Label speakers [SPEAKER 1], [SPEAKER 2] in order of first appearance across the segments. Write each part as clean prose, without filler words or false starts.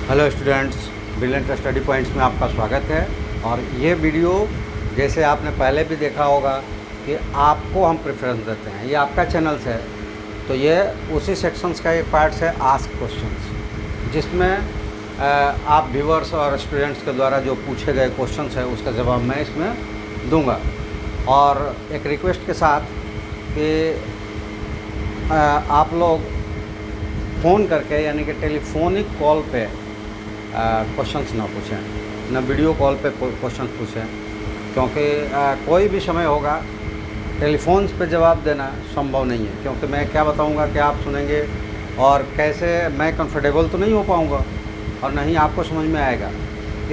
[SPEAKER 1] Hello students, brilliant study points में आपका स्वागत है। और ये वीडियो जैसे आपने पहले भी देखा होगा कि आपको हम प्रेफरेंस देते हैं, ये आपका चैनल्स है, तो ये उसी सेक्शंस का एक पार्ट है आस्क क्वेश्चंस, जिसमें आप व्यूअर्स और स्टूडेंट्स के द्वारा जो पूछे गए क्वेश्चंस है उसका जवाब मैं इसमें दूंगा। और एक रिक्वेस्ट के साथ कि आप लोग फ़ोन करके यानी कि टेलीफोनिक कॉल पे क्वेश्चंस ना पूछें, ना वीडियो कॉल पे क्वेश्चंस पूछें, क्योंकि कोई भी समय होगा टेलीफोन्स पे जवाब देना संभव नहीं है। क्योंकि मैं क्या बताऊंगा कि आप सुनेंगे और कैसे मैं कंफर्टेबल तो नहीं हो पाऊंगा और नहीं आपको समझ में आएगा।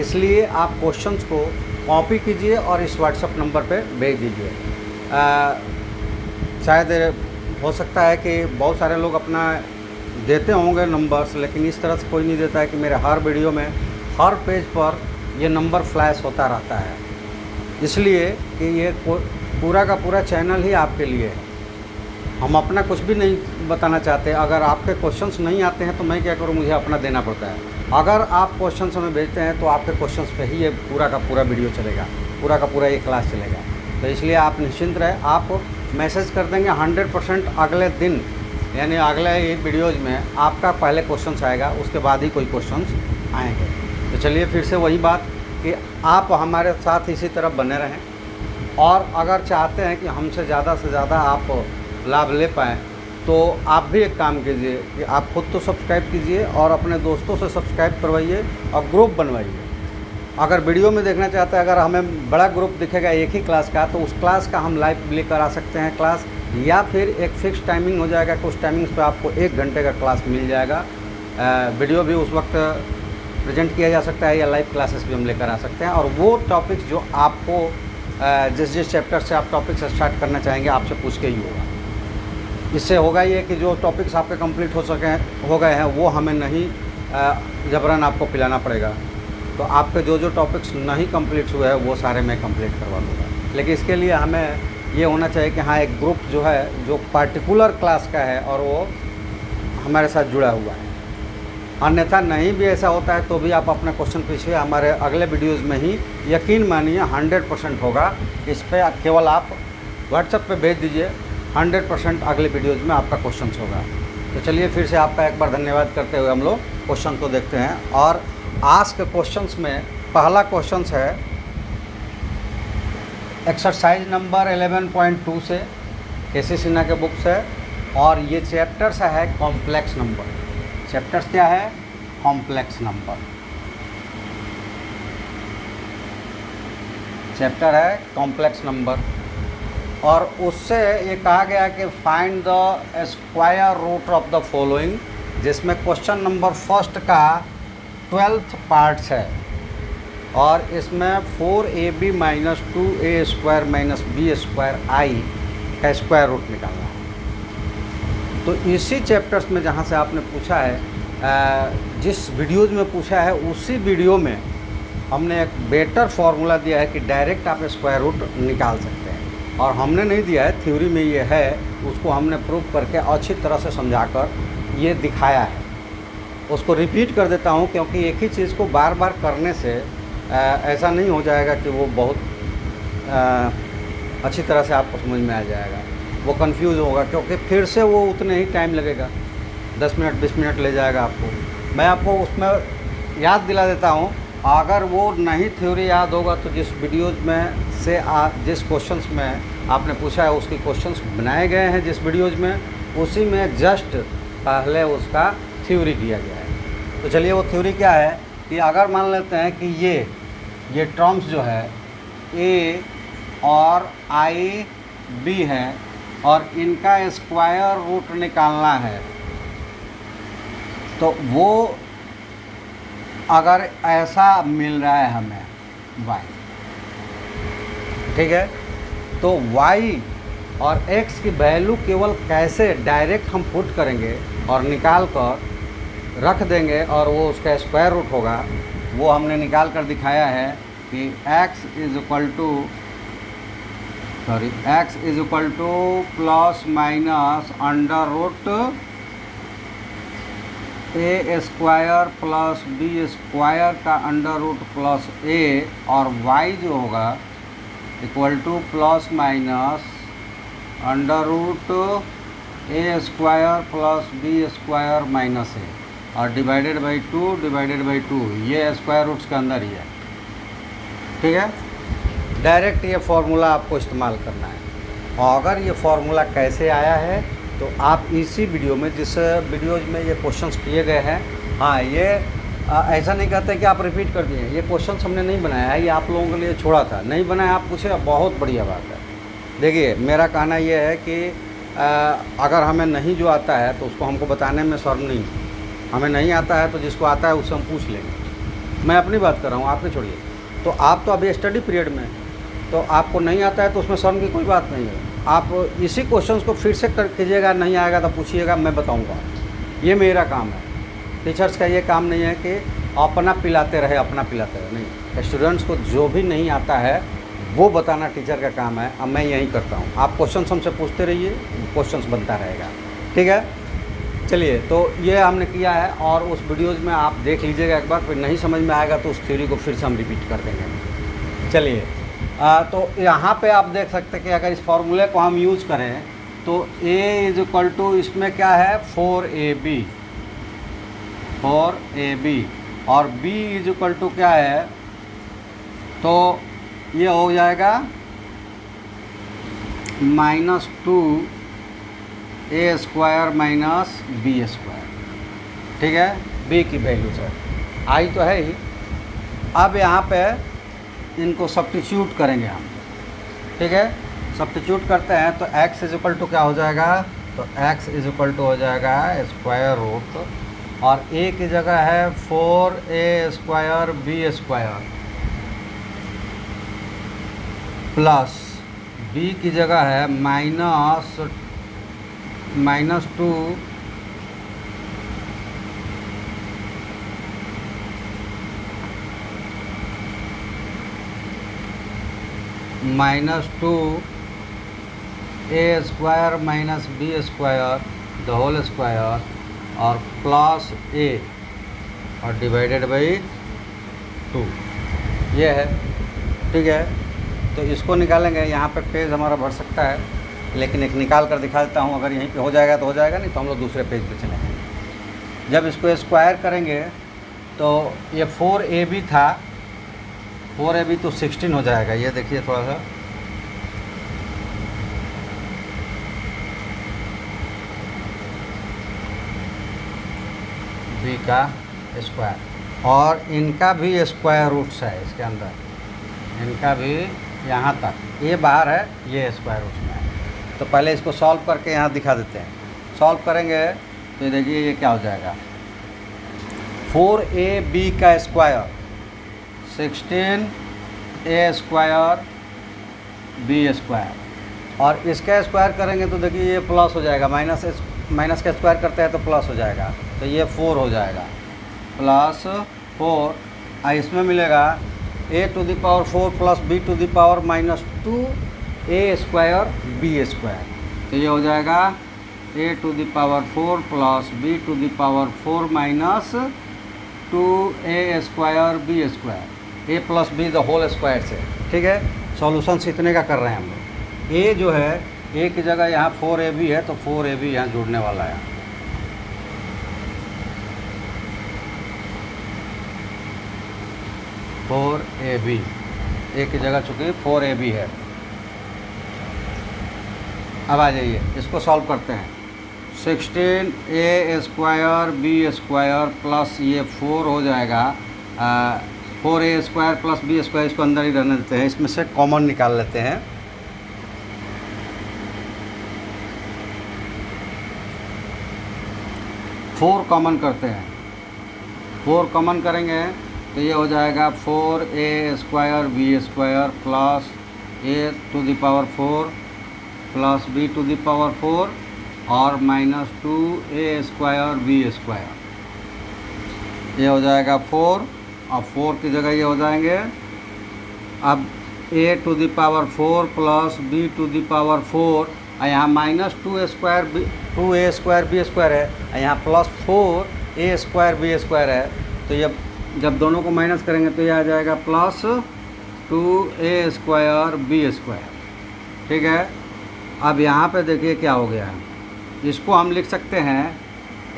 [SPEAKER 1] इसलिए आप क्वेश्चंस को कॉपी कीजिए और इस व्हाट्सएप नंबर पे भेज दीजिए। शायद हो सकता है कि बहुत सारे लोग अपना देते होंगे नंबर्स, लेकिन इस तरह से कोई नहीं देता है कि मेरे हर वीडियो में हर पेज पर ये नंबर फ्लैश होता रहता है। इसलिए कि ये पूरा का पूरा चैनल ही आपके लिए है, हम अपना कुछ भी नहीं बताना चाहते। अगर आपके क्वेश्चंस नहीं आते हैं तो मैं क्या करूं, मुझे अपना देना पड़ता है। अगर आप क्वेश्चंस हमें भेजते हैं तो आपके क्वेश्चंस पे ही ये पूरा का पूरा वीडियो चलेगा, पूरा का पूरा ये क्लास चलेगा। तो इसलिए आप निश्चिंत रहे, आप मैसेज कर देंगे 100% अगले दिन, यानी अगले ये वीडियोज़ में आपका पहले क्वेश्चंस आएगा, उसके बाद ही कोई क्वेश्चंस आएंगे। तो चलिए फिर से वही बात कि आप हमारे साथ इसी तरह बने रहें, और अगर चाहते हैं कि हमसे ज़्यादा से ज़्यादा आप लाभ ले पाएँ तो आप भी एक काम कीजिए कि आप खुद तो सब्सक्राइब कीजिए और अपने दोस्तों से सब्सक्राइब करवाइए और ग्रुप बनवाइए। अगर वीडियो में देखना चाहते हैं, अगर हमें बड़ा ग्रुप दिखेगा एक ही क्लास का, तो उस क्लास का हम लाइव लेकर आ सकते हैं क्लास, या फिर एक फ़िक्स टाइमिंग हो जाएगा, कुछ टाइमिंग्स पे आपको 1 घंटे का क्लास मिल जाएगा। वीडियो भी उस वक्त प्रेजेंट किया जा सकता है या लाइव क्लासेस भी हम लेकर आ सकते हैं। और वो टॉपिक्स जो आपको जिस चैप्टर से आप टॉपिक्स स्टार्ट करना चाहेंगे आपसे पूछ के ही होगा। इससे होगा ये कि जो टॉपिक्स आपके कंप्लीट हो गए हैं वो हमें नहीं जबरन आपको पिलाना पड़ेगा। तो आपके जो जो टॉपिक्स नहीं कंप्लीट हुए हैं वो सारे मैं कंप्लीट करवा दूँगा। लेकिन इसके लिए हमें ये होना चाहिए कि हाँ, एक ग्रुप जो है जो पार्टिकुलर क्लास का है और वो हमारे साथ जुड़ा हुआ है। अन्यथा नहीं भी ऐसा होता है तो भी आप अपना क्वेश्चन पूछिए, हमारे अगले वीडियोज़ में ही यकीन मानिए 100% होगा। इस पर केवल आप व्हाट्सएप पे भेज दीजिए, 100% अगले वीडियोज़ में आपका क्वेश्चन होगा। तो चलिए फिर से आपका एक बार धन्यवाद करते हुए हम लोग क्वेश्चन को देखते हैं। और आस्क क्वेश्चंस में पहला क्वेश्चन है एक्सरसाइज नंबर 11.2 से, केसी सिन्हा के बुक से, और ये चैप्टर्स है कॉम्प्लेक्स नंबर। चैप्टर्स क्या है? Complex number. चैप्टर है कॉम्प्लेक्स नंबर, और उससे ये कहा गया कि find the square root of the following, जिसमें क्वेश्चन नंबर फर्स्ट का 12th पार्ट्स है, और इसमें 4ab - 2a² - b² i का स्क्वायर रूट निकालना है। तो इसी चैप्टर्स में जहाँ से आपने पूछा है, जिस वीडियोज़ में पूछा है उसी वीडियो में हमने एक बेटर फार्मूला दिया है कि डायरेक्ट आप स्क्वायर रूट निकाल सकते हैं। और हमने नहीं दिया है, थ्योरी में ये है, उसको हमने प्रूव करके अच्छी तरह से समझाकर ये दिखाया है। उसको रिपीट कर देता हूँ क्योंकि एक ही चीज़ को बार बार करने से ऐसा नहीं हो जाएगा कि वो बहुत अच्छी तरह से आपको समझ में आ जाएगा, वो कंफ्यूज होगा, क्योंकि फिर से वो उतने ही टाइम लगेगा, 10 मिनट 20 मिनट ले जाएगा आपको। मैं आपको उसमें याद दिला देता हूँ, अगर वो नहीं थ्योरी याद होगा तो जिस वीडियोज़ में से जिस क्वेश्चंस में आपने पूछा है उसकी क्वेश्चंस बनाए गए हैं जिस वीडियोज़ में, उसी में जस्ट पहले उसका थ्योरी दिया गया है। तो चलिए वो थ्योरी क्या है कि अगर मान लेते हैं कि ये टर्म्स जो है a और i b है और इनका स्क्वायर रूट निकालना है, तो वो अगर ऐसा मिल रहा है हमें y, ठीक है, तो y और x की वैल्यू केवल कैसे डायरेक्ट हम पुट करेंगे और निकाल कर रख देंगे और वो उसका स्क्वायर रूट होगा, वो हमने निकाल कर दिखाया है कि x is equal to plus minus under root A square plus B square का अंडर रूट प्लस ए और वाई जो होगा equal to plus minus under root A square plus B square minus A और divided by 2 ये square roots के अंदर ही है। ठीक है, डायरेक्ट ये फार्मूला आपको इस्तेमाल करना है। और अगर ये फार्मूला कैसे आया है तो आप इसी वीडियो में, जिस वीडियो में ये क्वेश्चंस किए गए हैं, हाँ ये ऐसा नहीं कहते कि आप रिपीट कर दिए, ये क्वेश्चंस हमने नहीं बनाया है, ये आप लोगों के लिए छोड़ा था, नहीं बनाया आप पूछे, बहुत बढ़िया बात है। देखिए मेरा कहना ये है कि अगर हमें नहीं जो आता है तो उसको हमको बताने में शर्म नहीं, हमें नहीं आता है तो जिसको आता है उससे हम पूछ लेंगे। मैं अपनी बात कर रहा हूँ, आपने छोड़िए। तो आप तो अभी स्टडी पीरियड में, तो आपको नहीं आता है तो उसमें शर्म की कोई बात नहीं है। आप इसी क्वेश्चंस को फिर से कर कीजिएगा, नहीं आएगा तो पूछिएगा, मैं बताऊंगा। ये मेरा काम है, टीचर्स का ये काम नहीं है कि अपना पिलाते रहे, नहीं। स्टूडेंट्स को जो भी नहीं आता है वो बताना टीचर का काम है। अब मैं यही करता हूँ, आप क्वेश्चंस हमसे पूछते रहिए, क्वेश्चंस बनता रहेगा। ठीक है, चलिए, तो ये हमने किया है और उस वीडियोज़ में आप देख लीजिएगा एक बार, फिर नहीं समझ में आएगा तो उस थ्योरी को फिर से हम रिपीट कर देंगे। चलिए, तो यहाँ पे आप देख सकते हैं कि अगर इस फार्मूले को हम यूज़ करें तो a इज इक्वल टू, इसमें क्या है 4ab और b इज इक्वल टू क्या है, तो ये हो जाएगा -2a square minus b square. ठीक है, b की वैल्यू सर आई तो है ही। अब यहाँ पे इनको सब्स्टिट्यूट करेंगे हम। ठीक है, सब्स्टिट्यूट करते हैं तो x इज इक्वल टू क्या हो जाएगा, तो x इज इक्वल टू हो जाएगा स्क्वायर रूट, और a की जगह है 4a square b square plus b की जगह है -2 -2a square minus b square the whole square और प्लस a और डिवाइडेड बाई 2, ये है। ठीक है, तो इसको निकालेंगे। यहाँ पे पेज हमारा बढ़ सकता है, लेकिन एक निकाल कर दिखा देता हूँ। अगर यहीं पे हो जाएगा तो हो जाएगा, नहीं तो हम लोग दूसरे पेज पे चलेंगे। जब इसको स्क्वायर करेंगे तो ये 4ab था, 4ab तो 16 हो जाएगा। ये देखिए थोड़ा सा, b का स्क्वायर और इनका भी स्क्वायर रूट्स है इसके अंदर, इनका भी यहाँ तक, ये बाहर है, ये स्क्वायर रूट्स में है। तो पहले इसको सॉल्व करके यहाँ दिखा देते हैं। सॉल्व करेंगे तो देखिए ये क्या हो जाएगा, 4ab का square 16a square b square, और इसका स्क्वायर करेंगे तो देखिए ये प्लस हो जाएगा, माइनस का स्क्वायर करते हैं तो प्लस हो जाएगा, तो ये 4 हो जाएगा, +4। इसमें मिलेगा a to the power 4 plus b to the power -2a square b square, तो ये हो जाएगा a to the power 4 plus b to the power 4 minus 2a square b square, a plus b the whole square से। ठीक है, solutions इतने का कर रहे हैं हम लोग। a जो है, a की जगह यहाँ 4ab है तो 4ab यहाँ जोड़ने वाला है। a की जगह चूँकि 4ab है। अब आ जाइए, इसको सॉल्व करते हैं। 16a square b square plus ये 4 हो जाएगा, 4a square plus b square, इसको अंदर ही रहने देते हैं, इसमें से कॉमन निकाल लेते हैं। फोर कॉमन करते हैं, 4 कॉमन करेंगे तो ये हो जाएगा 4a square b square plus a to the power 4 plus b to the power 4 और -2a स्क्वायर b स्क्वायर, ये हो जाएगा 4, और 4 की जगह ये हो जाएंगे अब a to the power 4 plus b to the power 4, और यहाँ -2a स्क्वायर b स्क्वायर है, और यहाँ +4 ए स्क्वायर बी स्क्वायर है, तो ये जब दोनों को माइनस करेंगे तो ये आ जाएगा plus 2a square B square. ठीक है, अब यहाँ पे देखिए क्या हो गया है, इसको हम लिख सकते हैं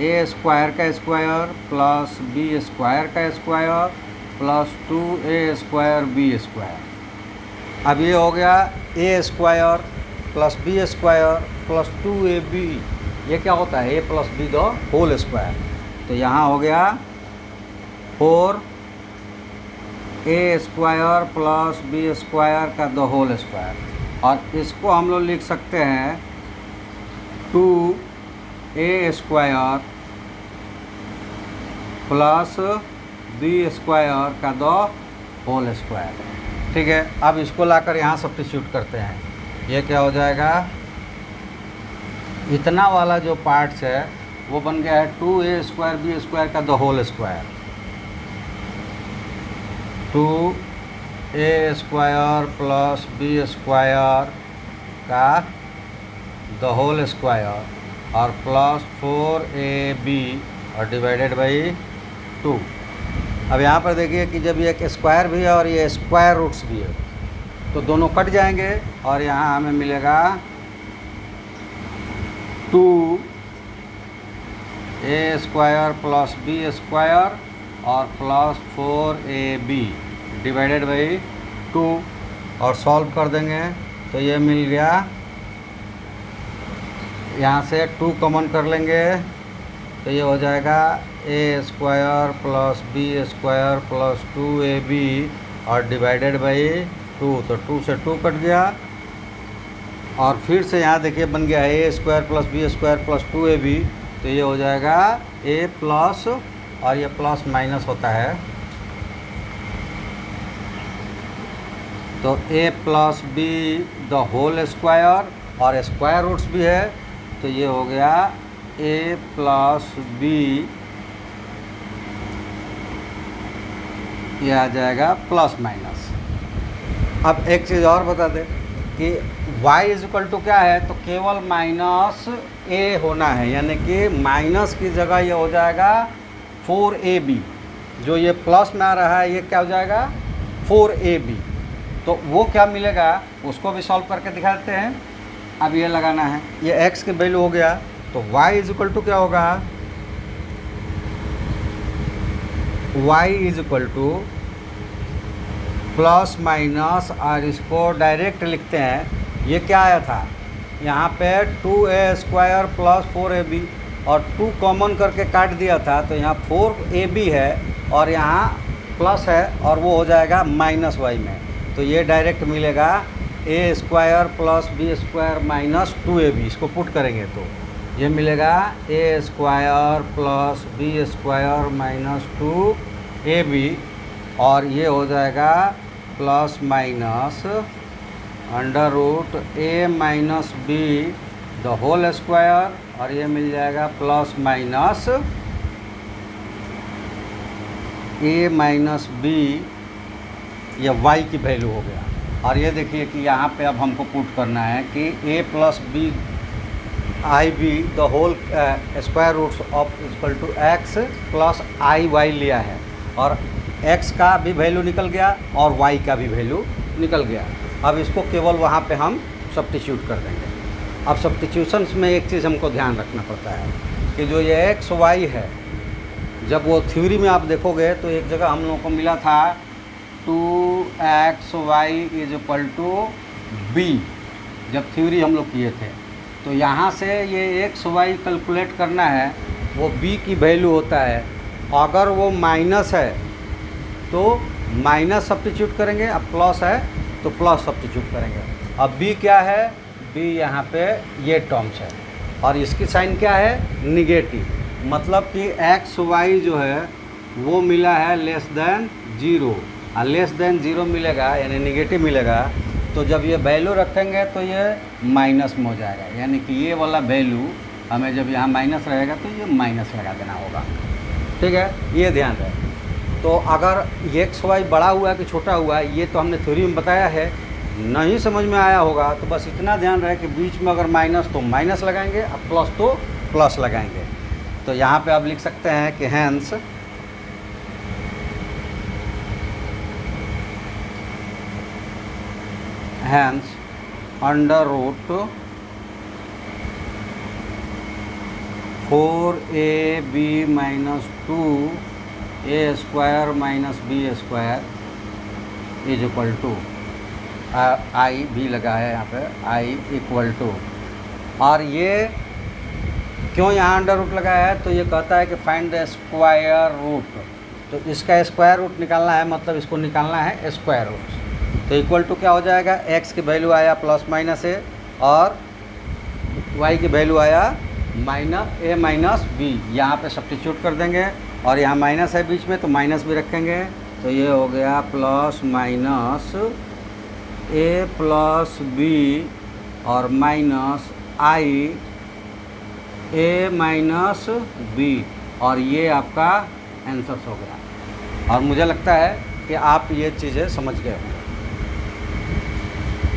[SPEAKER 1] ए स्क्वायर का स्क्वायर प्लस बी स्क्वायर का square plus 2a square B square. अब ये हो गया A square plus B square plus 2ab, ये क्या होता है, A plus B the whole square. तो यहाँ हो गया 4a square plus B square का द होल स्क्वायर, और इसको हम लोग लिख सकते हैं 2a square plus B square का द होल स्क्वायर। ठीक है, अब इसको लाकर यहाँ सब्स्टिट्यूट करते हैं, ये क्या हो जाएगा, इतना वाला जो पार्ट्स है वो बन गया है 2a स्क्वायर बी स्क्वायर का the whole square, 2a square plus B square का द होल स्क्वायर और प्लस 4ab और डिवाइडेड बाई 2। अब यहाँ पर देखिए कि जब ये एक स्क्वायर भी है और ये स्क्वायर रूट्स भी है तो दोनों कट जाएंगे और यहाँ हमें मिलेगा 2a square plus B square और प्लस 4ab डिवाइडेड बाई 2, और सॉल्व कर देंगे तो ये मिल गया, यहाँ से 2 कॉमन कर लेंगे तो ये हो जाएगा a square plus B square plus 2ab और डिवाइडेड बाई 2, तो 2 से 2 कट गया, और फिर से यहाँ देखिए बन गया है a square plus B square plus 2ab, तो ये हो जाएगा a प्लस, और ये प्लस माइनस होता है तो a plus B the whole square और स्क्वायर रूट्स भी है, तो ये हो गया a प्लस बी, ये आ जाएगा प्लस माइनस। अब एक चीज़ और बता दें कि y इज इक्वल टू क्या है, तो केवल माइनस a होना है, यानी कि माइनस की जगह ये हो जाएगा 4ab, जो ये प्लस में आ रहा है ये क्या हो जाएगा 4ab, तो वो क्या मिलेगा उसको भी सॉल्व करके दिखा देते हैं। अब ये लगाना है, ये x की वैल्यू हो गया, तो y इज इक्वल टू क्या होगा, y is equal to plus minus, और इसको डायरेक्ट लिखते हैं, ये क्या आया था यहाँ पे 2a स्क्वायर प्लस 4ab, और 2 कॉमन करके काट दिया था तो यहाँ 4ab है और यहाँ प्लस है और वो हो जाएगा माइनस y में, तो ये डायरेक्ट मिलेगा a square plus B square minus 2ab, इसको पुट करेंगे तो ये मिलेगा a square plus B square minus 2ab, और ये हो जाएगा plus minus under root a minus B the whole square, और ये मिल जाएगा plus minus a minus B, ये y की वैल्यू हो गया। और ये देखिए कि यहाँ पे अब हमको पुट करना है कि a plus B I B the whole square roots of equal to x plus I Y लिया है, और x का भी वैल्यू निकल गया और y का भी वैल्यू निकल गया। अब इसको केवल वहाँ पे हम सब्स्टिट्यूट कर देंगे। अब सब्स्टिट्यूशंस में एक चीज़ हमको ध्यान रखना पड़ता है कि जो ये x y है, जब वो थ्योरी में आप देखोगे तो एक जगह हम लोगों को मिला था 2xy is equal to b, जब थ्योरी हम लोग किए थे, तो यहाँ से ये xy कैलकुलेट करना है, वो b की वैल्यू होता है, अगर वो माइनस है तो माइनस सब्स्टिट्यूट करेंगे, अब प्लस है तो प्लस सब्स्टिट्यूट करेंगे। अब b क्या है, b यहाँ पे ये टर्म्स है, और इसकी साइन क्या है निगेटिव, मतलब कि एक्स वाई जो है वो मिला है लेस देन 0, और लेस देन 0 मिलेगा यानी निगेटिव मिलेगा, तो जब ये वैल्यू रखेंगे तो ये माइनस में हो जाएगा, यानी कि ये वाला वैल्यू हमें जब यहाँ माइनस रहेगा तो ये माइनस लगा देना होगा। ठीक है, ये ध्यान रहे। तो अगर एक्स वाई बड़ा हुआ है कि छोटा हुआ है, ये तो हमने थ्योरी में बताया है, नहीं समझ में आया होगा तो बस इतना ध्यान रहे कि बीच में अगर माइनस तो माइनस लगाएंगे, अब प्लस तो प्लस लगाएंगे। तो यहाँ पे आप लिख सकते हैं कि hence under root 4ab minus 2a² minus b² is equal to I भी लगा है यहाँ पे आई इक्वल टू। और ये क्यों यहाँ अंडर रूट लगाया है, तो ये कहता है कि फाइंड द स्क्वायर रूट। तो इसका स्क्वायर रूट निकालना है, मतलब इसको निकालना है स्क्वायर रूट। तो इक्वल टू क्या हो जाएगा, x की वैल्यू आया प्लस माइनस ए और y की वैल्यू आया माइनस ए माइनस बी। यहाँ पे सब्स्टिट्यूट कर देंगे और यहाँ माइनस है बीच में तो माइनस भी रखेंगे। तो ये हो गया प्लस माइनस ए प्लस बी और माइनस आई ए माइनस बी, और ये आपका आंसर हो गया। और मुझे लगता है कि आप ये चीज़ें समझ गए होंगे।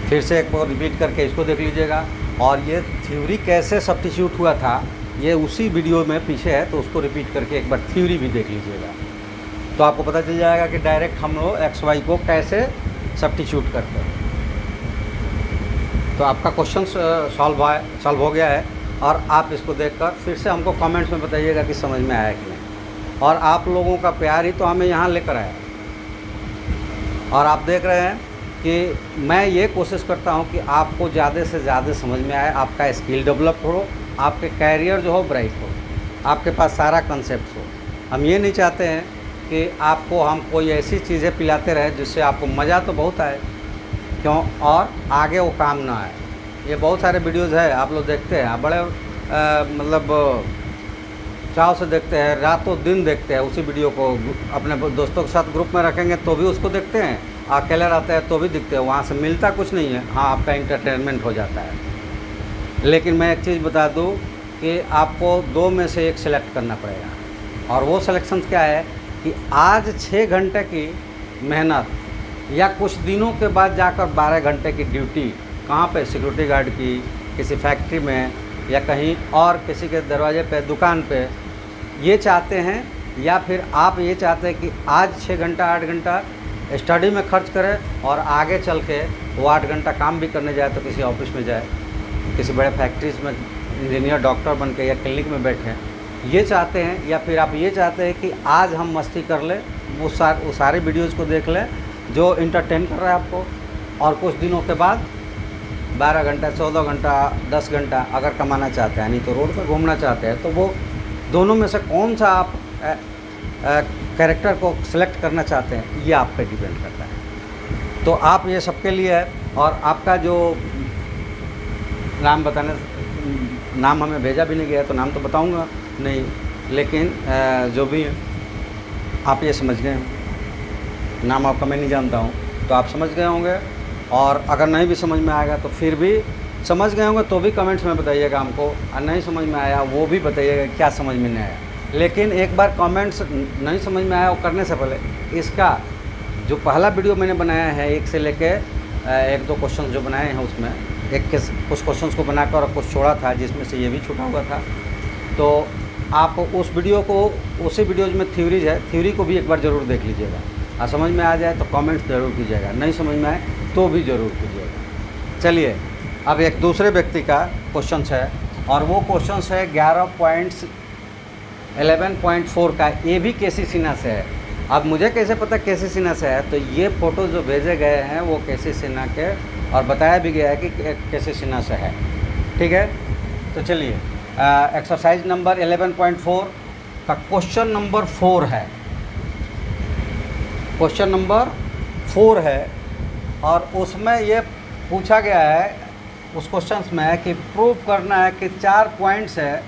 [SPEAKER 1] फिर से एक बार रिपीट करके इसको देख लीजिएगा। और ये थ्योरी कैसे सब्स्टिट्यूट हुआ था ये उसी वीडियो में पीछे है, तो उसको रिपीट करके एक बार थ्योरी भी देख लीजिएगा, तो आपको पता चल जाएगा कि डायरेक्ट हम लोग एक्स वाई को कैसे सब्स्टिट्यूट करते हैं। तो आपका क्वेश्चन सॉल्व हो गया है, और आप इसको देखकर फिर से हमको कमेंट्स में बताइएगा कि समझ में आया कि नहीं। और आप लोगों का प्यार ही तो हमें यहाँ लेकर आया। और आप देख रहे हैं कि मैं ये कोशिश करता हूँ कि आपको ज़्यादा से ज़्यादा समझ में आए, आपका स्किल डेवलप हो, आपके कैरियर जो हो ब्राइट हो, आपके पास सारा कंसेप्ट हो। हम ये नहीं चाहते हैं कि आपको हम कोई ऐसी चीज़ें पिलाते रहे जिससे आपको मज़ा तो बहुत आए क्यों, और आगे वो काम ना आए। ये बहुत सारे वीडियोज़ है, आप लोग देखते हैं, बड़े मतलब चाव से देखते हैं, रातों दिन देखते हैं उसी वीडियो को। अपने दोस्तों के साथ ग्रुप में रखेंगे तो भी उसको देखते हैं, अकेले रहते हैं तो भी दिखते हैं। वहाँ से मिलता कुछ नहीं है, हाँ आपका इंटरटेनमेंट हो जाता है। लेकिन मैं एक चीज़ बता दूँ कि आपको दो में से एक सिलेक्ट करना पड़ेगा, और वो सिलेक्शन क्या है कि आज 6 घंटे की मेहनत या कुछ दिनों के बाद जाकर 12 घंटे की ड्यूटी, कहाँ पे, सिक्योरिटी गार्ड की, किसी फैक्ट्री में या कहीं और किसी के दरवाजे पे, दुकान पे, ये चाहते हैं, या फिर आप ये चाहते हैं कि आज 6 घंटा 8 घंटा स्टडी में खर्च करें और आगे चल के वो 8 घंटा काम भी करने जाए तो किसी ऑफिस में जाए, किसी बड़े फैक्ट्रीज में इंजीनियर डॉक्टर बन के या क्लिनिक में बैठे, ये चाहते हैं। या फिर आप ये चाहते हैं कि आज हम मस्ती कर लें, वो सारे वीडियोज़ को देख लें जो इंटरटेन कर रहा है आपको, और कुछ दिनों के बाद 12 घंटा 14 घंटा 10 घंटा अगर कमाना चाहते हैं, नहीं तो रोड पर घूमना चाहते हैं, तो वो दोनों में से कौन सा आप कैरेक्टर को सिलेक्ट करना चाहते हैं, ये आप पे डिपेंड करता है। तो आप ये सबके लिए है। और आपका जो नाम हमें भेजा भी नहीं गया तो नाम तो बताऊंगा नहीं, लेकिन जो भी आप ये समझ गए, नाम आपका मैं नहीं जानता हूँ, तो आप समझ गए होंगे। और अगर नहीं भी समझ में आएगा तो फिर भी समझ गए होंगे तो भी कमेंट्स में बताइएगा हमको, और नहीं समझ में आया वो भी बताइएगा क्या समझ में नहीं आया। लेकिन एक बार कमेंट्स नहीं समझ में आया वो करने से पहले इसका जो पहला वीडियो मैंने बनाया है, 1 से लेके 1-2 क्वेश्चन जो बनाए हैं, उसमें कुछ क्वेश्चंस को बनाकर और कुछ छोड़ा था, जिसमें से ये भी छूटा हुआ था। तो आप उस वीडियो को, उसी वीडियोज़ में थ्योरीज है, थ्योरी को भी एक बार ज़रूर देख लीजिएगा, और समझ में आ जाए तो कमेंट्स ज़रूर कीजिएगा, नहीं समझ में आए तो भी ज़रूर कीजिएगा। चलिए अब एक दूसरे व्यक्ति का क्वेश्चन है, और वो क्वेश्चन है 11.4 का। ये भी केसी सिन्हा से है। अब मुझे कैसे पता केसी सिन्हा से है, तो ये फ़ोटो जो भेजे गए हैं वो केसी सिन्हा के, और बताया भी गया है कि केसी सिन्हा से है। ठीक है, तो चलिए एक्सरसाइज नंबर 11.4 का क्वेश्चन नंबर 4 है। क्वेश्चन नंबर 4 है, और उसमें ये पूछा गया है उस क्वेश्चन में कि प्रूव करना है कि 4 पॉइंट्स है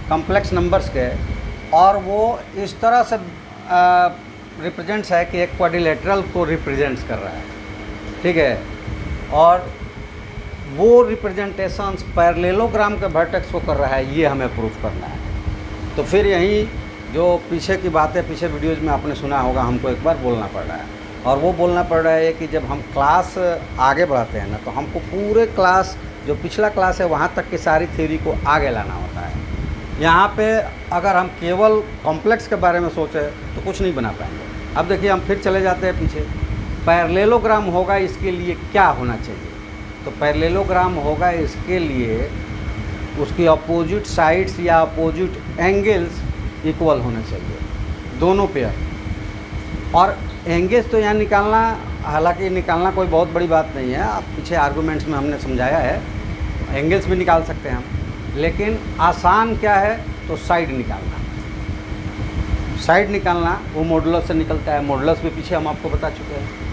[SPEAKER 1] कॉम्प्लेक्स नंबर्स के, और वो इस तरह से रिप्रेजेंट्स है कि एक क्वाड्रिलेटरल को रिप्रेजेंट्स कर रहा है। ठीक है, और वो रिप्रेजेंटेशंस पैरेललोग्राम के वर्टेक्स को कर रहा है, ये हमें प्रूफ करना है। तो फिर यही जो पीछे की बातें पिछले वीडियोज़ में आपने सुना होगा, हमको एक बार बोलना पड़ रहा है। और वो बोलना पड़ रहा है कि जब हम क्लास आगे बढ़ाते हैं ना, तो हमको पूरे क्लास जो पिछला क्लास है वहाँ तक की सारी थ्योरी को आगे लाना होता है। यहाँ पे अगर हम केवल कॉम्प्लेक्स के बारे में सोचें तो कुछ नहीं बना पाएंगे। अब देखिए हम फिर चले जाते हैं पीछे। पैरेललोग्राम होगा, इसके लिए क्या होना चाहिए? तो पैरेललोग्राम होगा इसके लिए उसकी अपोजिट साइड्स या अपोजिट एंगल्स इक्वल होने चाहिए, दोनों पेयर। और एंगल्स तो यहाँ निकालना, हालांकि निकालना कोई बहुत बड़ी बात नहीं है, आप पीछे आर्गूमेंट्स में हमने समझाया है, एंगल्स भी निकाल सकते हैं हम। लेकिन आसान क्या है? तो साइड निकालना। साइड निकालना वो मॉडुलस से निकलता है, मॉडुलस भी पीछे हम आपको बता चुके हैं।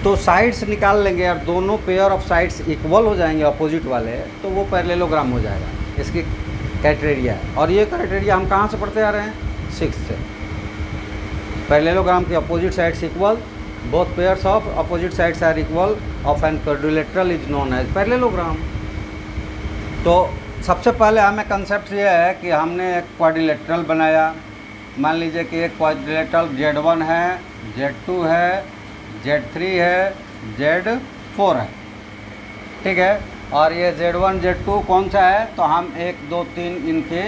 [SPEAKER 1] तो साइड्स निकाल लेंगे और दोनों पेयर ऑफ साइड्स इक्वल हो जाएंगे अपोजिट वाले, तो वो पैरेललोग्राम हो जाएगा। इसकी क्राइटेरिया है। और ये क्राइटेरिया हम कहाँ से पढ़ते आ रहे हैं? 6th से। पैरेललोग्राम की opposite sides equal, both pairs of opposite sides are equal of an quadrilateral is known as parallelogram. तो सबसे पहले हमें कंसेप्ट ये है कि हमने एक क्वाड्रिलेटरल बनाया। मान लीजिए कि एक क्वाड्रिलेटरल Z1 है, Z2 है, Z3 है, Z4 है, ठीक है। और ये Z1 Z2 कौन सा है? तो हम 1 2 3 इनके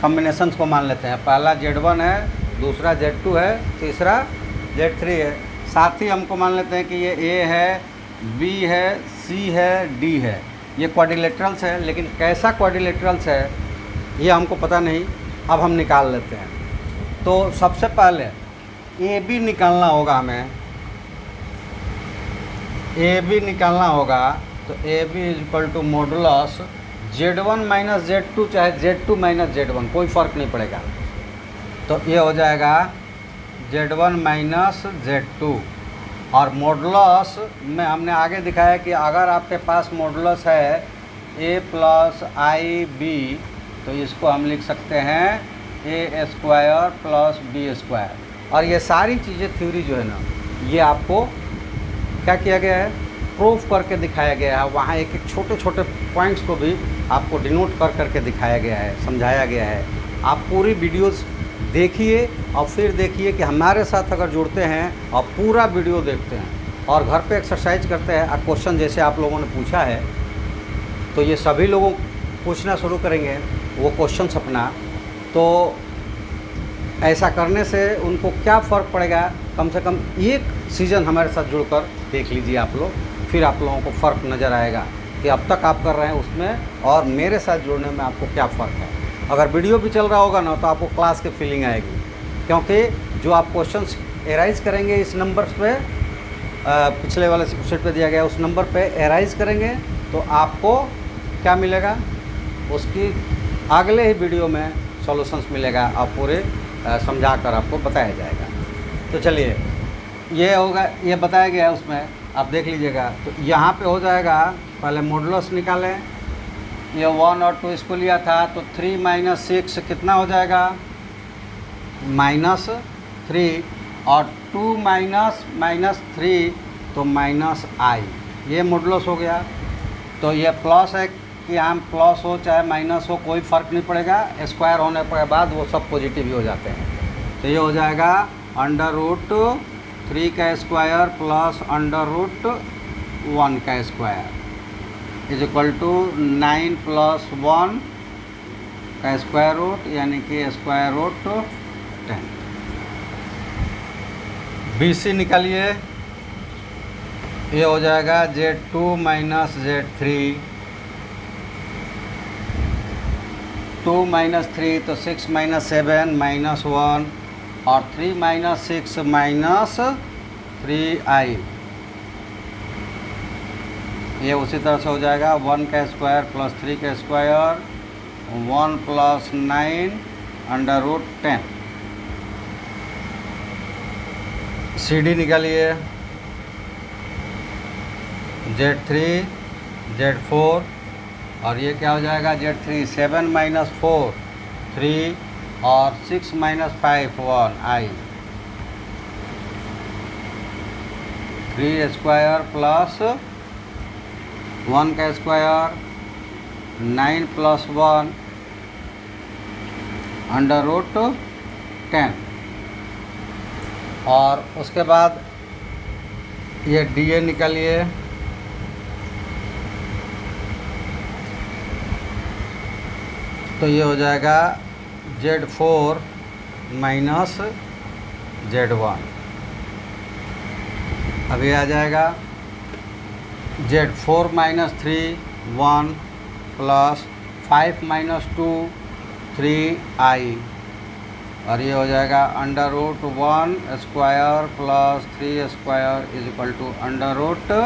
[SPEAKER 1] कॉम्बिनेशंस को मान लेते हैं। पहला Z1 है, दूसरा Z2 है, तीसरा Z3 है। साथ ही हमको मान लेते हैं कि ये A है, B है, C है, D है। ये क्वाड्रिलेटरल्स है, लेकिन कैसा क्वाड्रिलेटरल्स है ये हमको पता नहीं। अब हम निकाल लेते हैं। तो सबसे पहले AB निकालना होगा हमें, AB निकालना होगा। तो AB is equal to modulus Z1 minus Z2 चाहे Z2 माइनस Z1, कोई फ़र्क नहीं पड़ेगा। तो ये हो जाएगा Z1 माइनस Z2। और मॉडुलस में हमने आगे दिखाया कि अगर आपके पास मॉडुलस है A प्लस IB, तो इसको हम लिख सकते हैं A square plus B square. और ये सारी चीज़ें थ्योरी जो है ना, ये आपको क्या किया गया है? प्रूफ करके दिखाया गया है। वहाँ एक एक छोटे छोटे पॉइंट्स को भी आपको डिनोट कर करके दिखाया गया है, समझाया गया है। आप पूरी वीडियोस देखिए और फिर देखिए कि हमारे साथ अगर जुड़ते हैं और पूरा वीडियो देखते हैं और घर पे एक्सरसाइज करते हैं और क्वेश्चन जैसे आप लोगों ने पूछा है, तो ये सभी लोगों पूछना शुरू करेंगे वो क्वेश्चंस अपना। तो ऐसा करने से उनको क्या फ़र्क पड़ेगा? कम से कम एक सीज़न हमारे साथ जुड़कर देख लीजिए आप लोग, फिर आप लोगों को फ़र्क नज़र आएगा कि अब तक आप कर रहे हैं उसमें और मेरे साथ जुड़ने में आपको क्या फ़र्क है। अगर वीडियो भी चल रहा होगा ना, तो आपको क्लास की फीलिंग आएगी, क्योंकि जो आप क्वेश्चंस एराइज करेंगे इस नंबर पे, पिछले वाले शीट पे दिया गया उस नंबर पे एराइज करेंगे, तो आपको क्या मिलेगा? उसकी अगले ही वीडियो में सॉल्यूशंस मिलेगा और पूरे समझा कर आपको बताया जाएगा। तो चलिए, ये होगा, ये बताया गया है उसमें, आप देख लीजिएगा। तो यहाँ पे हो जाएगा, पहले मॉडुलस निकालें। ये 1 और 2 इसको लिया था, तो 3 माइनस 6 कितना हो जाएगा? -3। और 2 माइनस 3 तो -i, ये मॉडुलस हो गया। तो ये प्लस है कि हम प्लस हो चाहे माइनस हो कोई फ़र्क नहीं पड़ेगा, स्क्वायर होने के बाद वो सब पॉजिटिव ही हो जाते हैं। तो ये हो जाएगा √3 का स्क्वायर प्लस √1 का स्क्वायर इज इक्वल टू 9 + 1 का स्क्वायर रूट, यानी कि स्क्वायर रूट 10। BC निकालिए। ये हो जाएगा Z2 माइनस Z3। 2 माइनस 3 तो 6 माइनस 7 माइनस 1 और 3 माइनस 6 माइनस 3i। ये उसी तरह से हो जाएगा 1 का स्क्वायर प्लस 3 का स्क्वायर 1 प्लस 9 √10। CD निकालिए। Z3 Z4 और ये क्या हो जाएगा? Z3 7 माइनस 4 3 और 6 माइनस 5 1 i। 3 स्क्वायर प्लस 1 का स्क्वायर 9 + 1 √10। और उसके बाद ये DA निकालिए। तो ये हो जाएगा Z4 माइनस Z1। अब ये आ जाएगा Z4 minus 3 1 plus 5 minus 2 3i, और ये हो जाएगा under root 1 square plus 3 square is equal to under root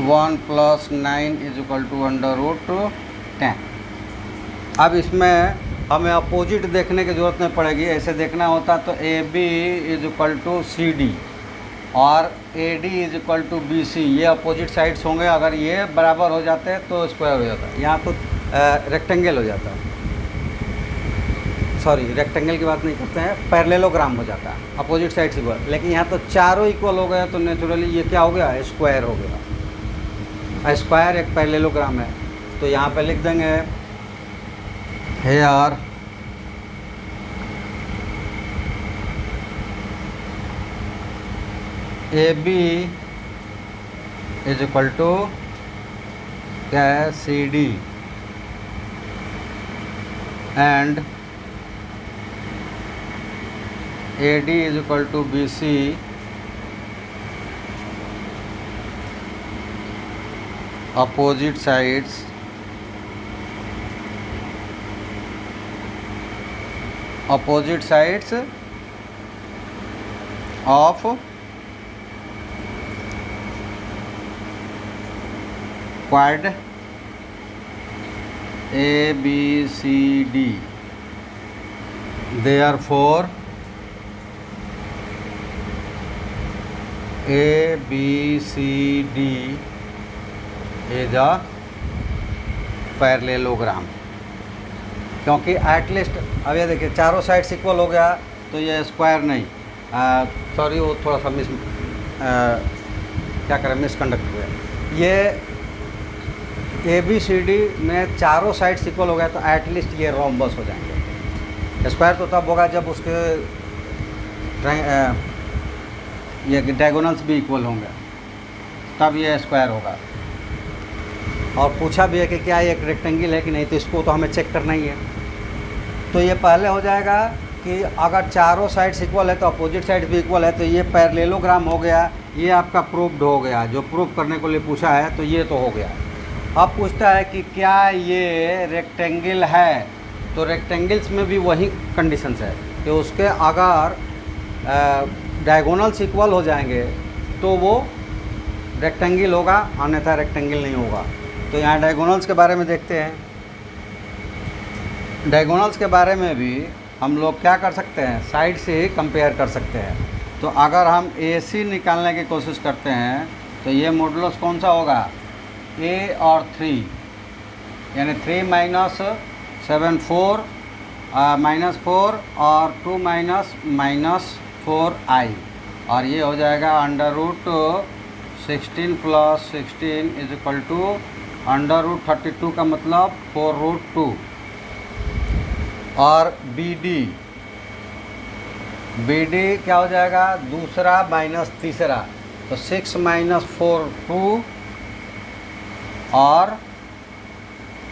[SPEAKER 1] 1 plus 9 is equal to under root 10। अब इसमें हमें अपोजिट देखने की ज़रूरत नहीं पड़ेगी। ऐसे देखना होता तो A B is equal to C D और A D is equal to B C, ये अपोजिट साइड्स होंगे। अगर ये बराबर हो जाते तो स्क्वायर हो जाता, यहाँ तो रेक्टेंगल हो जाता। सॉरी, रेक्टेंगल की बात नहीं करते हैं, पैरेललोग्राम हो जाता है अपोजिट साइड्स इक्वल। लेकिन यहाँ तो चारों इक्वल हो गए तो नेचुरली ये क्या हो गया, स्क्वायर हो गया। स्क्वायर एक पैरेललोग्राम है, तो यहाँ पे लिख देंगे here A B is equal to क्या है, C D and A D is equal to B C opposite sides of quad A B C D, therefore A B C D is a parallelogram. क्योंकि at least अब ये देखिए चारों sides equal हो गया तो ये स्क्वायर नहीं, सॉरी वो थोड़ा सा क्या करें, मिसकंडक्ट हुआ। ये ए बी सी डी में चारों साइड्स इक्वल हो गया तो एटलीस्ट ये रोम्बस हो जाएंगे। स्क्वायर तो तब होगा जब उसके ये डायगोनल्स भी इक्वल होंगे, तब ये स्क्वायर होगा। और पूछा भी है कि क्या ये एक रेक्टेंगल है कि नहीं, तो इसको तो हमें चेक करना ही है। तो ये पहले हो जाएगा कि अगर चारों साइड्स इक्वल है तो अपोजिट साइड भी इक्वल है, तो ये पैरेललोग्राम हो गया। ये आपका प्रूव्ड हो गया, जो प्रूव करने को लिए पूछा है तो ये तो हो गया। अब पूछता है कि क्या ये रेक्टेंगल है, तो रेक्टेंगल्स में भी वही कंडीशंस है कि उसके अगर डायगोनल्स इक्वल हो जाएंगे तो वो रेक्टेंगल होगा, अन्यथा रेक्टेंगल नहीं होगा। तो यहाँ डायगोनल्स के बारे में देखते हैं। डायगोनल्स के बारे में भी हम लोग क्या कर सकते हैं, साइड से ही कंपेयर कर सकते हैं। तो अगर हम ए सी निकालने की कोशिश करते हैं तो ये मॉडुलस कौन सा होगा, ए और 3, यानी 3 माइनस 7 4 माइनस 4 और 2 माइनस 4i, और ये हो जाएगा under root 16 plus 16 is equal to under root 32 का मतलब 4 रूट 2। और बी डी क्या हो जाएगा, दूसरा माइनस तीसरा, तो 6 माइनस 4 2 और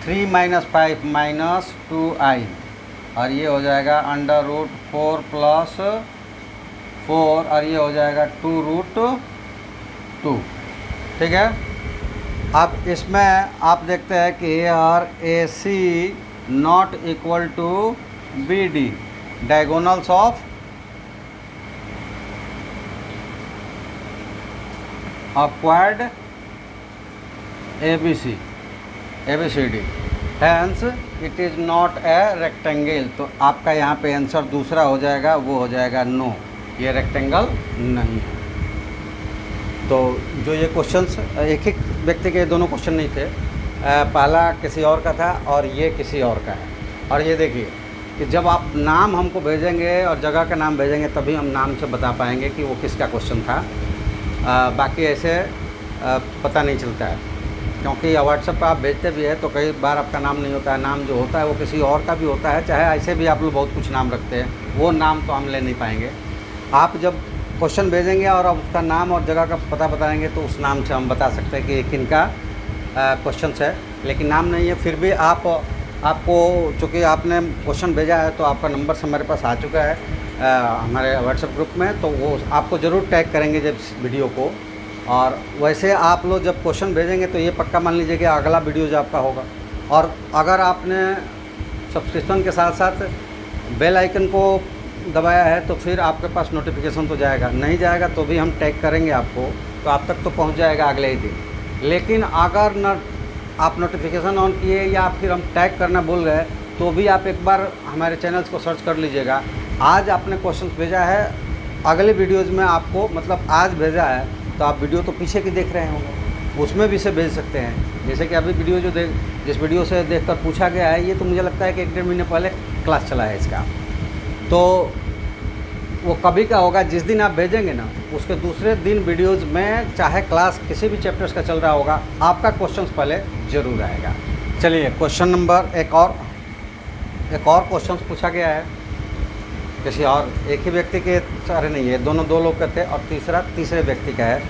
[SPEAKER 1] 3 माइनस 5 माइनस 2i, और ये हो जाएगा अंडर रूट 4 प्लस 4, और ये हो जाएगा 2 रूट 2। ठीक है। अब इसमें आप देखते हैं कि are A C not equal to B D, diagonals of upward A B C D, hence it is not a rectangle. तो आपका यहाँ पे आंसर दूसरा हो जाएगा, वो हो जाएगा नो, ये रेक्टेंगल नहीं है। तो जो ये क्वेश्चंस एक एक व्यक्ति के दोनों क्वेश्चन नहीं थे, पहला किसी और का था और ये किसी और का है। और ये देखिए कि जब आप नाम हमको भेजेंगे और जगह का नाम भेजेंगे तभी हम नाम से बता पाएंगे कि वो किसका क्वेश्चन था, बाकी ऐसे पता नहीं चलता है। क्योंकि व्हाट्सएप पर आप भेजते भी है तो कई बार आपका नाम नहीं होता है, नाम जो होता है वो किसी और का भी होता है। चाहे ऐसे भी आप लोग बहुत कुछ नाम रखते हैं, वो नाम तो हम ले नहीं पाएंगे। आप जब क्वेश्चन भेजेंगे और अब उसका नाम और जगह का पता बताएंगे तो उस नाम से हम बता सकते हैं कि किन का क्वेश्चन है। लेकिन नाम नहीं है। फिर भी आपको चूँकि आपने क्वेश्चन भेजा है तो आपका नंबर हमारे पास आ चुका है हमारे व्हाट्सएप ग्रुप में, तो वो आपको ज़रूर टैग करेंगे जब वीडियो को। और वैसे आप लोग जब क्वेश्चन भेजेंगे तो ये पक्का मान लीजिए कि अगला वीडियो जो आपका होगा। और अगर आपने सब्सक्रिप्शन के साथ साथ बेल आइकन को दबाया है तो फिर आपके पास नोटिफिकेशन तो जाएगा, नहीं जाएगा तो भी हम टैग करेंगे आपको, तो आप तक तो पहुंच जाएगा अगले ही दिन। लेकिन अगर न आप नोटिफिकेशन ऑन किए या फिर हम टैग करना भूल गए तो भी आप एक बार हमारे चैनल्स को सर्च कर लीजिएगा। आज आपने क्वेश्चन भेजा है, अगले वीडियोज़ में आपको मतलब आज भेजा है तो आप वीडियो तो पीछे की देख रहे होंगे, उसमें भी इसे भेज सकते हैं। जैसे कि अभी वीडियो जिस वीडियो से देखकर पूछा गया है, ये तो मुझे लगता है कि 1-1.5 महीने पहले क्लास चला है इसका, तो वो कभी का होगा जिस दिन आप भेजेंगे ना उसके दूसरे दिन वीडियोज़ में चाहे क्लास किसी भी चैप्टर्स का चल रहा होगा आपका क्वेश्चन पहले ज़रूर आएगा। चलिए क्वेश्चन नंबर एक और क्वेश्चन पूछा गया है किसी और एक ही व्यक्ति के, सारे नहीं है, दोनों दो लोग का थे और तीसरे व्यक्ति का है।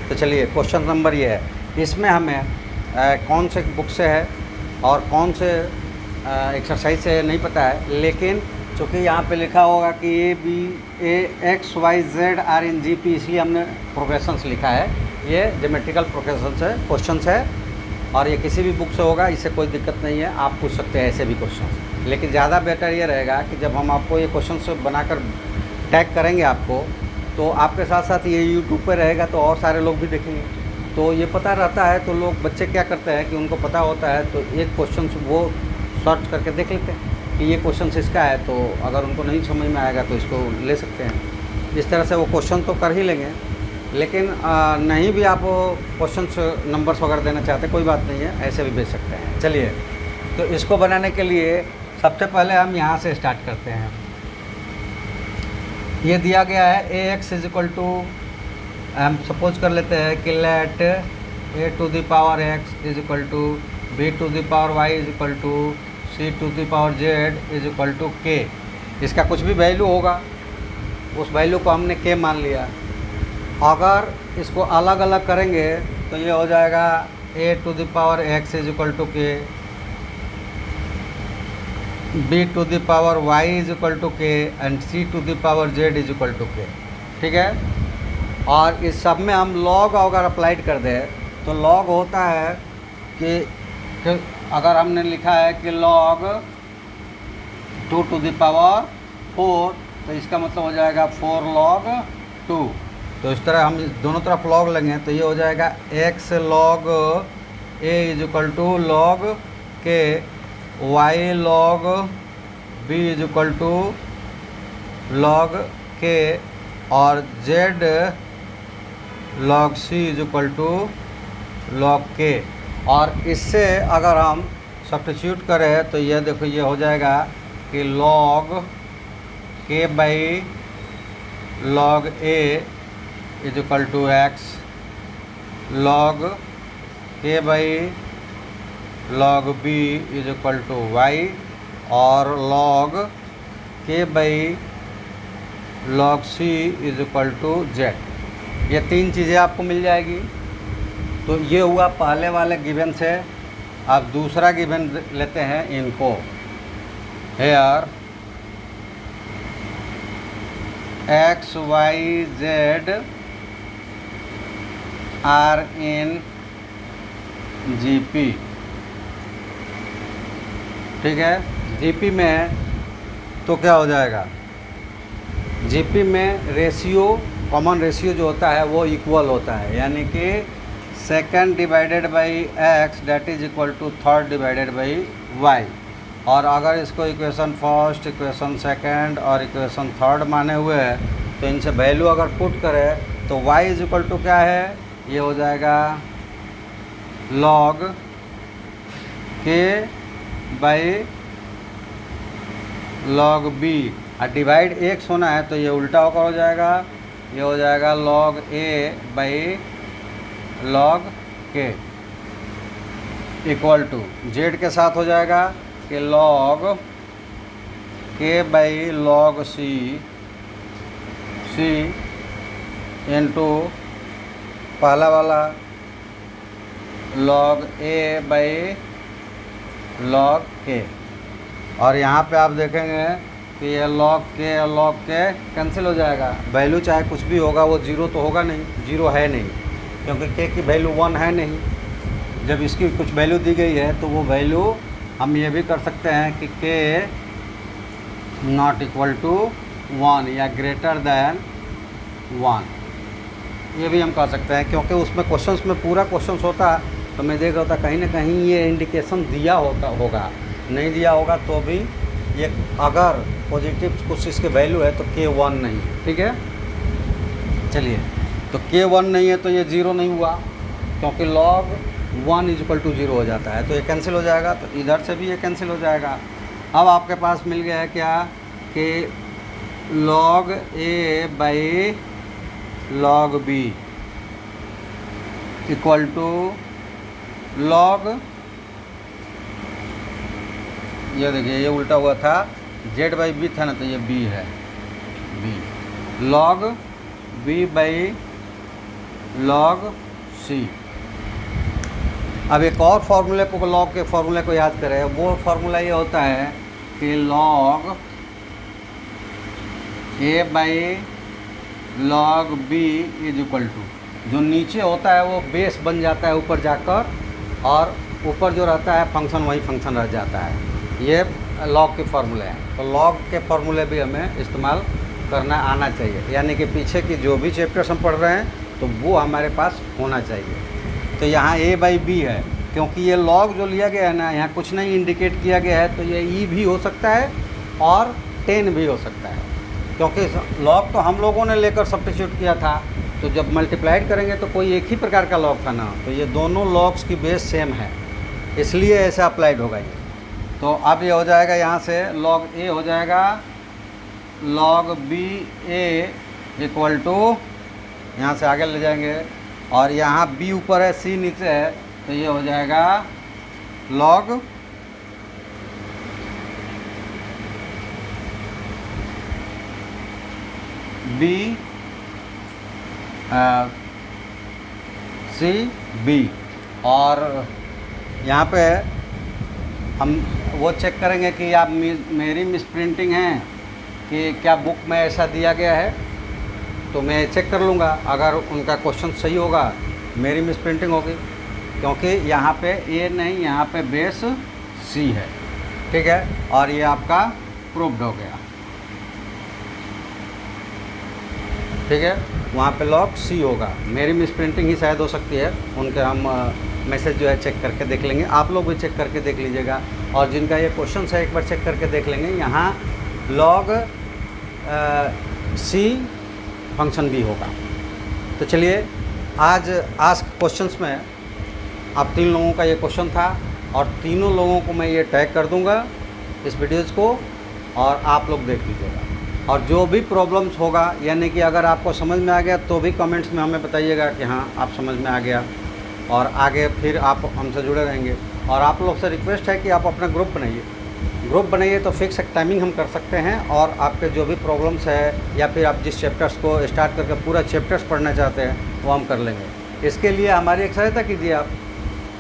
[SPEAKER 1] तो चलिए क्वेश्चन नंबर ये है, इसमें हमें कौन से बुक से है और कौन से एक्सरसाइज से नहीं पता है, लेकिन चूँकि यहाँ पे लिखा होगा कि ABAXYZ आर इन GP, इसलिए हमने प्रोग्रेशंस लिखा है। ये ज्योमेट्रिकल प्रोग्रेशंस है, क्वेश्चंस है, और ये किसी भी बुक से होगा, इससे कोई दिक्कत नहीं है, आप पूछ सकते हैं ऐसे भी क्वेश्चन। लेकिन ज़्यादा बेटर ये रहेगा कि जब हम आपको ये क्वेश्चन बनाकर टैग करेंगे आपको, तो आपके साथ साथ ये यूट्यूब पर रहेगा तो और सारे लोग भी देखेंगे, तो ये पता रहता है। तो लोग बच्चे क्या करते हैं कि उनको पता होता है तो एक क्वेश्चन वो सर्च करके देख लेते हैं कि ये क्वेश्चन इसका है, तो अगर उनको नहीं समझ में आएगा तो इसको ले सकते हैं। इस तरह से वो क्वेश्चन तो कर ही लेंगे, लेकिन नहीं भी आप क्वेश्चन नंबर्स वगैरह देना चाहते कोई बात नहीं है, ऐसे भी भेज सकते हैं। चलिए तो इसको बनाने के लिए सबसे पहले हम यहाँ से स्टार्ट करते हैं। ये दिया गया है AX इक्वल टू, हम सपोज कर लेते हैं कि let A to the power X is equal to B to the power Y is equal to C to the power Z is equal to K। इसका कुछ भी वैल्यू होगा, उस वैल्यू को हमने K मान लिया। अगर इसको अलग अलग करेंगे तो ये हो जाएगा A to the power X is equal to K, B to the power Y is equal to K and C to the power Z is equal to K। ठीक है, और इस सब में हम लॉग अगर अप्लाइड कर दें तो लॉग होता है कि अगर हमने लिखा है कि लॉग 2 टू द पावर 4, तो इसका मतलब हो जाएगा 4 log 2। तो इस तरह हम दोनों तरफ लॉग लेंगे तो ये हो जाएगा x log A is equal to log K, y log B is equal to log K, और z log C is equal to log K। और इससे अगर हम सब्स्टिट्यूट करें तो ये देखो ये हो जाएगा कि log K by log A is equal to x, log K by log B is equal to y, और log K by log C is equal to z। ये तीन चीज़ें आपको मिल जाएगी। तो ये हुआ पहले वाले गिवन से। अब दूसरा गिवन लेते हैं इनको। Here x y z are in GP। ठीक है, GP में तो क्या हो जाएगा, GP में रेशियो, कॉमन रेशियो जो होता है वो इक्वल होता है, यानी कि second divided by x that is equal to third divided by y। और अगर इसको इक्वेशन फर्स्ट, इक्वेशन सेकंड और इक्वेशन थर्ड माने हुए हैं तो इनसे वैल्यू अगर पुट करें तो y इज इक्वल टू क्या है, ये हो जाएगा log K by log B। और डिवाइड x होना है तो ये उल्टा होकर हो जाएगा, ये हो जाएगा log A by log K equal to z के साथ हो जाएगा कि log K by log C into पहला वाला log A by log k। और यहाँ पे आप देखेंगे कि ये log k कैंसिल हो जाएगा। वैल्यू चाहे कुछ भी होगा वो ज़ीरो तो होगा नहीं, ज़ीरो है नहीं, क्योंकि k की वैल्यू 1 है नहीं। जब इसकी कुछ वैल्यू दी गई है तो वो वैल्यू हम ये भी कर सकते हैं कि k नॉट इक्वल टू 1 या ग्रेटर दैन 1, ये भी हम कह सकते हैं, क्योंकि उसमें क्वेश्चंस में पूरा क्वेश्चंस होता तो मैं देख रहा था कहीं ना कहीं ये इंडिकेशन दिया होगा, नहीं दिया होगा तो भी ये अगर पॉजिटिव कुछ इसके वैल्यू है तो k1 नहीं, ठीक है। चलिए, तो k1 नहीं है तो ये ज़ीरो नहीं हुआ, क्योंकि log 1 इक्वल टू 0 हो जाता है, तो ये कैंसिल हो जाएगा, तो इधर से भी ये कैंसिल हो जाएगा। अब आपके पास मिल गया है क्या कि log a by log b equal to log, ये देखिए ये उल्टा हुआ था, z बाई बी था ना, तो ये b है, b log b by log c। अब एक और फार्मूले को, log के फार्मूले को याद करें। वो फार्मूला ये होता है कि log a by log b is equal to, जो नीचे होता है वो बेस बन जाता है ऊपर जाकर, और ऊपर जो रहता है फंक्शन वही फंक्शन रह जाता है। ये log के फार्मूले हैं, तो log के फार्मूले भी हमें इस्तेमाल करना आना चाहिए, यानी कि पीछे की जो भी चैप्टर्स हम पढ़ रहे हैं तो वो हमारे पास होना चाहिए। तो यहाँ a बाई बी है, क्योंकि ये log जो लिया गया है ना, यहाँ कुछ नहीं इंडिकेट किया गया है, तो ये e भी हो सकता है और 10 भी हो सकता है, क्योंकि log तो हम लोगों ने लेकर सब्स्टिट्यूट किया था, तो जब मल्टीप्लाइड करेंगे तो कोई एक ही प्रकार का log था ना, तो ये दोनों logs की बेस सेम है, इसलिए ऐसे अप्लाइड होगा ये। तो अब ये हो जाएगा, यहाँ से log a हो जाएगा log b a equal to, यहाँ से आगे ले जाएंगे, और यहाँ b ऊपर है, c नीचे है, तो ये हो जाएगा log b c b। और यहाँ पे हम वो चेक करेंगे कि आप मेरी मिसप्रिंटिंग है कि क्या बुक में ऐसा दिया गया है, तो मैं चेक कर लूँगा। अगर उनका क्वेश्चन सही होगा, मेरी मिसप्रिंटिंग होगी, क्योंकि यहाँ पे ए नहीं, यहाँ पे बेस सी है, ठीक है। और ये आपका प्रूव्ड हो गया, ठीक है। वहाँ पे log c होगा, मेरी मिसप्रिंटिंग ही शायद हो सकती है, उनके हम मैसेज जो है चेक करके देख लेंगे, आप लोग भी चेक करके देख लीजिएगा, और जिनका ये क्वेश्चन है एक बार चेक करके देख लेंगे। यहाँ log c फंक्शन भी होगा। तो चलिए, आज आस्क क्वेश्चंस में आप 3 लोगों का ये क्वेश्चन था, और तीनों लोगों को मैं ये टैग कर दूंगा इस वीडियोज़ को, और आप लोग देख लीजिएगा। और जो भी प्रॉब्लम्स होगा, यानी कि अगर आपको समझ में आ गया तो भी कमेंट्स में हमें बताइएगा कि हाँ आप समझ में आ गया, और आगे फिर आप हमसे जुड़े रहेंगे। और आप लोग से रिक्वेस्ट है कि आप अपना ग्रुप बनाइए, तो फिक्स एक टाइमिंग हम कर सकते हैं, और आपके जो भी प्रॉब्लम्स है, या फिर आप जिस चैप्टर्स को स्टार्ट करके पूरा चैप्टर्स पढ़ना चाहते हैं वो हम कर लेंगे। इसके लिए हमारी एक सहायता कीजिए, आप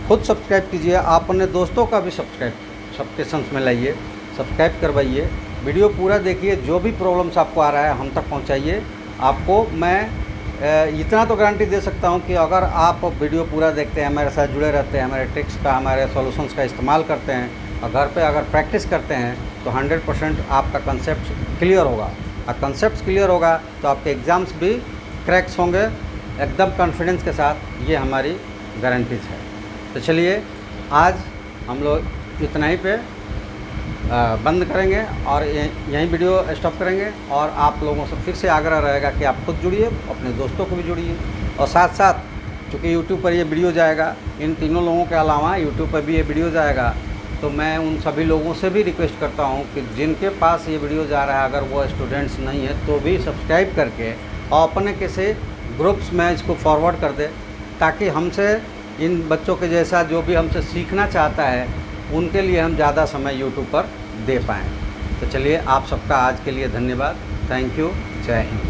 [SPEAKER 1] खुद सब्सक्राइब कीजिए, आप अपने दोस्तों का भी सब्सक्रिप्शंस में लाइए, सब्सक्राइब करवाइए, वीडियो पूरा देखिए, जो भी प्रॉब्लम्स आपको आ रहा है हम तक पहुंचाइए। आपको मैं इतना तो गारंटी दे सकता हूं कि अगर आप वीडियो पूरा देखते हैं, हमारे साथ जुड़े रहते हैं, हमारे ट्रिक्स का, हमारे सॉल्यूशंस का इस्तेमाल करते हैं, और घर पे अगर प्रैक्टिस करते हैं, तो 100% आपका कंसेप्ट क्लियर होगा। और कंसेप्ट क्लियर होगा तो आपके एग्ज़ाम्स भी क्रैक्स होंगे एकदम कॉन्फिडेंस के साथ, ये हमारी गारंटीज है। तो चलिए, आज हम लोग इतना ही पे बंद करेंगे और यहीं वीडियो स्टॉप करेंगे। और आप लोगों से फिर से आग्रह रहेगा कि आप खुद जुड़िए, अपने दोस्तों को भी जुड़िए, और साथ साथ चूँकि यूट्यूब पर ये वीडियो जाएगा, इन तीनों लोगों के अलावा यूट्यूब पर भी ये वीडियो जाएगा, तो मैं उन सभी लोगों से भी रिक्वेस्ट करता हूँ कि जिनके पास ये वीडियो जा रहा है, अगर वो स्टूडेंट्स नहीं है तो भी सब्सक्राइब करके और अपने किसी ग्रुप्स में इसको फॉरवर्ड कर दे, ताकि हमसे इन बच्चों के जैसा जो भी हमसे सीखना चाहता है, उनके लिए हम ज़्यादा समय यूट्यूब पर दे पाएँ। तो चलिए, आप सबका आज के लिए धन्यवाद। Thank you. जय हिंद।